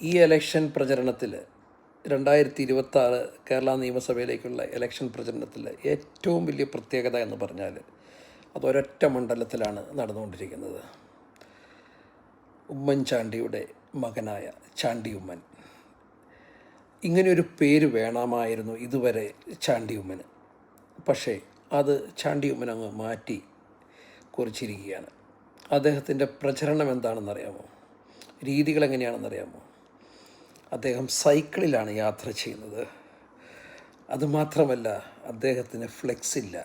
ഈ election പ്രചരണത്തിൽ 2026 Kerala നിയമസഭയിലേക്കുള്ള election പ്രചരണത്തിൽ ഏറ്റവും വലിയ പ്രത്യേകത എന്ന് പറഞ്ഞാൽ അതൊരൊറ്റ മണ്ഡലത്തിലാണ് നടന്നുകൊണ്ടിരിക്കുന്നത്. ഉമ്മൻചാണ്ടിയുടെ മകനായ ചാണ്ടി ഉമ്മൻ. ഇങ്ങനെയൊരു പേര് വേണമായിരുന്നു ഇതുവരെ ചാണ്ടി ഉമ്മന്. പക്ഷേ അത് ചാണ്ടി ഉമ്മൻ അങ്ങ് മാറ്റി കുറിച്ചിരിക്കുകയാണ്. അദ്ദേഹത്തിൻ്റെ പ്രചരണം എന്താണെന്നറിയാമോ? രീതികൾ എങ്ങനെയാണെന്നറിയാമോ? അദ്ദേഹം സൈക്കിളിലാണ് യാത്ര ചെയ്യുന്നത്. അതുമാത്രമല്ല, അദ്ദേഹത്തിന് ഫ്ലെക്സില്ല,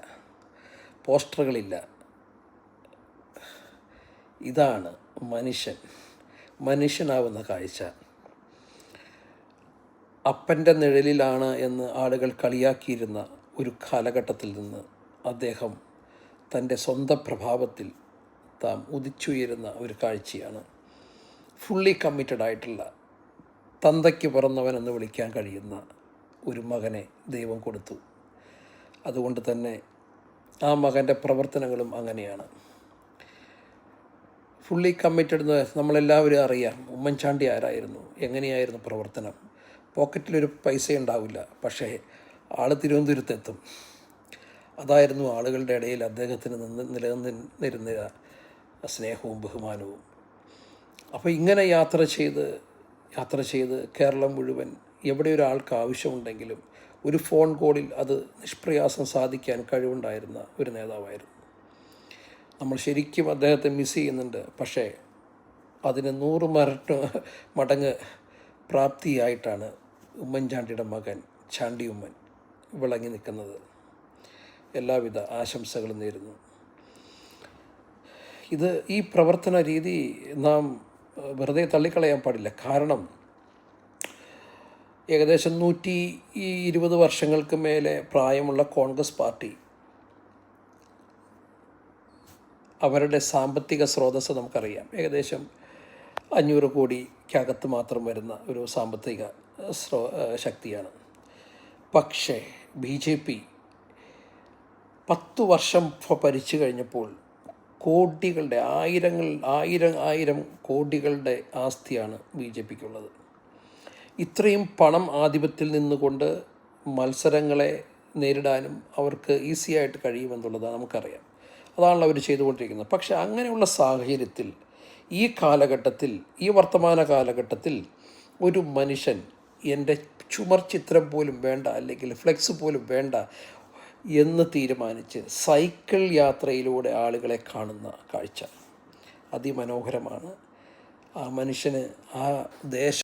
പോസ്റ്ററുകളില്ല. ഇതാണ് മനുഷ്യനാവുന്ന കാഴ്ച. അപ്പൻ്റെ നിഴലിലാണ് എന്ന് ആളുകൾ കളിയാക്കിയിരുന്ന ഒരു കാലഘട്ടത്തിൽ നിന്ന് അദ്ദേഹം തൻ്റെ സ്വന്തം പ്രഭാവത്തിൽ താൻ ഉദിച്ചുയരുന്ന ഒരു കാഴ്ചയാണ്. ഫുള്ളി കമ്മിറ്റഡ് ആയിട്ടുള്ള, തന്തയ്ക്ക് പിറന്നവനെന്ന് വിളിക്കാൻ കഴിയുന്ന ഒരു മകനെ ദൈവം കൊടുത്തു. അതുകൊണ്ട് തന്നെ ആ മകൻ്റെ പ്രവർത്തനങ്ങളും അങ്ങനെയാണ്. ഫുള്ളി കമ്മിറ്റഡ് എന്ന് നമ്മളെല്ലാവരും അറിയാം. ഉമ്മൻചാണ്ടി ആരായിരുന്നു, എങ്ങനെയായിരുന്നു പ്രവർത്തനം. പോക്കറ്റിലൊരു പൈസ ഉണ്ടാവില്ല, പക്ഷേ ആൾ തിരുവനന്തപുരത്തെത്തും. അതായിരുന്നു ആളുകളുടെ ഇടയിൽ അദ്ദേഹത്തിന് നിലനിന്നിരുന്ന സ്നേഹവും ബഹുമാനവും. അപ്പോൾ ഇങ്ങനെ യാത്ര ചെയ്ത് കേരളം മുഴുവൻ എവിടെ ഒരാൾക്ക് ആവശ്യമുണ്ടെങ്കിലും ഒരു ഫോൺ കോളിൽ അത് നിഷ്പ്രയാസം സാധിക്കാൻ കഴിവുണ്ടായിരുന്ന ഒരു നേതാവായിരുന്നു. നമ്മൾ ശരിക്കും അദ്ദേഹത്തെ മിസ് ചെയ്യുന്നുണ്ട്. പക്ഷേ അതിന് 100 മടങ്ങ് പ്രാപ്തിയായിട്ടാണ് ഉമ്മൻചാണ്ടിയുടെ മകൻ ചാണ്ടി ഉമ്മൻ വിളങ്ങി നിൽക്കുന്നത്. എല്ലാവിധ ആശംസകളും നേരുന്നു. ഈ പ്രവർത്തന രീതി നാം വെറുതെ തള്ളിക്കളയാൻ പാടില്ല. കാരണം ഏകദേശം 120 വർഷങ്ങൾക്ക് മേലെ പ്രായമുള്ള കോൺഗ്രസ് പാർട്ടി അവരുടെ സാമ്പത്തിക സ്രോതസ്സ് നമുക്കറിയാം. ഏകദേശം 500 കോടിക്കകത്ത് മാത്രം വരുന്ന ഒരു സാമ്പത്തിക ശക്തിയാണ്. പക്ഷേ BJP 10 വർഷം ഭരിച്ചു കഴിഞ്ഞപ്പോൾ കോടികളുടെ ആയിരം കോടികളുടെ ആസ്തിയാണ് BJPക്കുള്ളത്. ഇത്രയും പണം ആധിപത്യത്തിൽ നിന്നുകൊണ്ട് മത്സരങ്ങളെ നേരിടാനും അവർക്ക് ഈസിയായിട്ട് കഴിയുമെന്നുള്ളതാണ് നമുക്കറിയാം. അതാണല്ലോ അവർ ചെയ്തുകൊണ്ടിരിക്കുന്നത്. പക്ഷേ അങ്ങനെയുള്ള സാഹചര്യത്തിൽ ഈ വർത്തമാന കാലഘട്ടത്തിൽ ഒരു മനുഷ്യൻ എൻ്റെ ചുമർ ചിത്രം പോലും വേണ്ട, അല്ലെങ്കിൽ ഫ്ലെക്സ് പോലും വേണ്ട എന്ന് തീരുമാനിച്ച് സൈക്കിൾ യാത്രയിലൂടെ ആളുകളെ കാണുന്ന കാഴ്ച അതിമനോഹരമാണ്. ആ മനുഷ്യന് ആ ദേശം